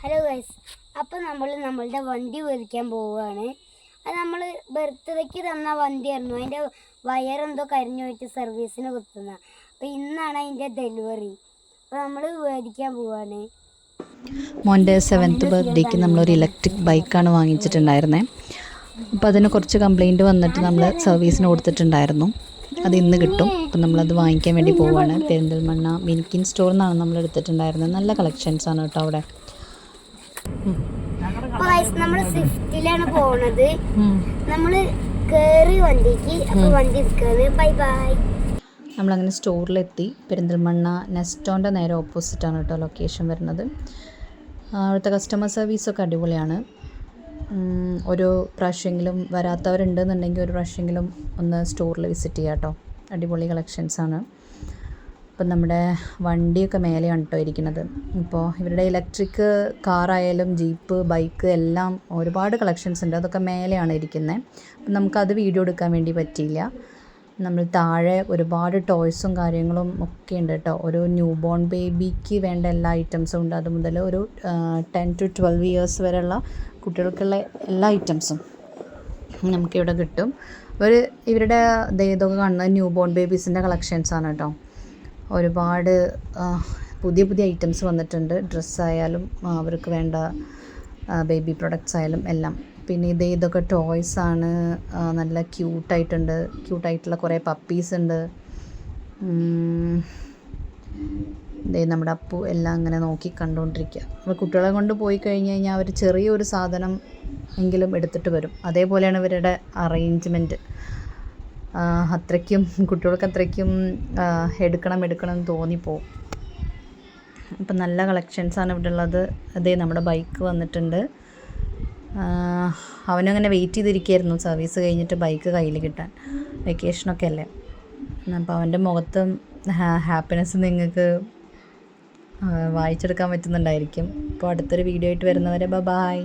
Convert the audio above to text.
Hello guys, അപ്പോൾ നമ്മൾ നമ്മളുടെ വണ്ടി മേടിക്കാൻ പോവുകയാണ്. അത് നമ്മൾ ബർത്ത്ഡേക്ക് തന്ന വണ്ടിയായിരുന്നു. അതിൻ്റെ വയറെന്തോ കരിഞ്ഞു പോയിട്ട് സർവീസിന് കുത്തുന്ന. അപ്പോൾ ഇന്നാണ് അതിൻ്റെ ഡെലിവറി. അപ്പോൾ നമ്മൾ മേടിക്കാൻ പോവുകയാണ്. മോൻ്റെ 7th ബർത്ത്ഡേക്ക് നമ്മളൊരു ഇലക്ട്രിക് ബൈക്കാണ് വാങ്ങിച്ചിട്ടുണ്ടായിരുന്നത്. അപ്പോൾ അതിന് കുറച്ച് കംപ്ലയിൻറ്റ് വന്നിട്ട് നമ്മൾ സർവീസിന് കൊടുത്തിട്ടുണ്ടായിരുന്നു. അത് ഇന്ന് കിട്ടും. അപ്പോൾ നമ്മളത് വാങ്ങിക്കാൻ വേണ്ടി പോവുകയാണ്. പെരിന്തൽമണ്ണ മിനിക്കിൻ സ്റ്റോറിൽ നിന്നാണ് നമ്മൾ എടുത്തിട്ടുണ്ടായിരുന്നത്. നല്ല കളക്ഷൻസാണ് കേട്ടോ അവിടെ. നമ്മൾ സ്വിഫ്റ്റിലാണ് പോകുന്നത്. നമ്മൾ കേറി വണ്ടിക്ക്. അപ്പോൾ വണ്ടി എടുക്കാണ്. Bye bye. നമ്മളങ്ങനെ സ്റ്റോറിലെത്തി. പെരിന്തൽമണ്ണ നെസ്റ്റോൻ്റെ നേരെ ഓപ്പോസിറ്റാണ് കേട്ടോ ലൊക്കേഷൻ വരുന്നത്. അവിടുത്തെ കസ്റ്റമർ സർവീസൊക്കെ അടിപൊളിയാണ്. ഒരു പ്രാവശ്യമെങ്കിലും വരാത്തവരുണ്ടെന്നുണ്ടെങ്കിൽ ഒരു പ്രാവശ്യമെങ്കിലും ഒന്ന് സ്റ്റോറിൽ വിസിറ്റ് ചെയ്യാം കേട്ടോ. അടിപൊളി കളക്ഷൻസാണ്. ഇപ്പം നമ്മുടെ വണ്ടിയൊക്കെ മേലെയാണ് കേട്ടോ ഇരിക്കുന്നത്. ഇപ്പോൾ ഇവരുടെ ഇലക്ട്രിക് കാറായാലും ജീപ്പ് ബൈക്ക് എല്ലാം ഒരുപാട് കളക്ഷൻസ് ഉണ്ട്. അതൊക്കെ മേലെയാണ് ഇരിക്കുന്നത്. അപ്പം നമുക്കത് വീഡിയോ എടുക്കാൻ വേണ്ടി പറ്റിയില്ല. നമ്മൾ താഴെ ഒരുപാട് ടോയ്സും കാര്യങ്ങളും ഒക്കെ ഉണ്ട് കേട്ടോ. ഒരു ന്യൂ ബോൺ ബേബിക്ക് വേണ്ട എല്ലാ ഐറ്റംസും ഉണ്ട്. അത് മുതൽ ഒരു 10 to 12 ഇയേഴ്സ് വരെയുള്ള കുട്ടികൾക്കുള്ള എല്ലാ ഐറ്റംസും നമുക്കിവിടെ കിട്ടും. ഇവരുടെ ഇതൊക്കെ കാണുന്നത് ന്യൂ ബോൺ ബേബീസിൻ്റെ കളക്ഷൻസാണ് കേട്ടോ. ഒരുപാട് പുതിയ പുതിയ ഐറ്റംസ് വന്നിട്ടുണ്ട്. ഡ്രസ്സായാലും അവർക്ക് വേണ്ട ബേബി പ്രൊഡക്ട്സ് ആയാലും എല്ലാം. പിന്നെ ഇതൊക്കെ ടോയ്സാണ്. നല്ല ക്യൂട്ടായിട്ടുള്ള കുറേ പപ്പീസ് ഉണ്ട്. നമ്മുടെ അപ്പു എല്ലാം അങ്ങനെ നോക്കി കണ്ടുകൊണ്ടിരിക്കുക. അപ്പോൾ കുട്ടികളെ കൊണ്ട് പോയി കഴിഞ്ഞ് കഴിഞ്ഞാൽ അവർ ചെറിയൊരു സാധനം എങ്കിലും എടുത്തിട്ട് വരും. അതേപോലെയാണ് ഇവരുടെ അറേഞ്ച്മെൻറ്റ്. കുട്ടികൾക്ക് അത്രയ്ക്കും എടുക്കണം എന്ന് തോന്നിപ്പോവും. അപ്പം നല്ല കളക്ഷൻസാണ് ഇവിടെ ഉള്ളത്. നമ്മുടെ ബൈക്ക് വന്നിട്ടുണ്ട്. അവനങ്ങനെ വെയിറ്റ് ചെയ്തിരിക്കുകയായിരുന്നു സർവീസ് കഴിഞ്ഞിട്ട് ബൈക്ക് കയ്യിൽ കിട്ടാൻ. വെക്കേഷനൊക്കെ അല്ലേ. അപ്പോൾ അവൻ്റെ മുഖത്ത് ഹാപ്പിനെസ് നിങ്ങൾക്ക് വായിച്ചെടുക്കാൻ പറ്റുന്നുണ്ടായിരിക്കും. അപ്പോൾ അടുത്തൊരു വീഡിയോ ആയിട്ട് വരുന്നവരെ ബൈ.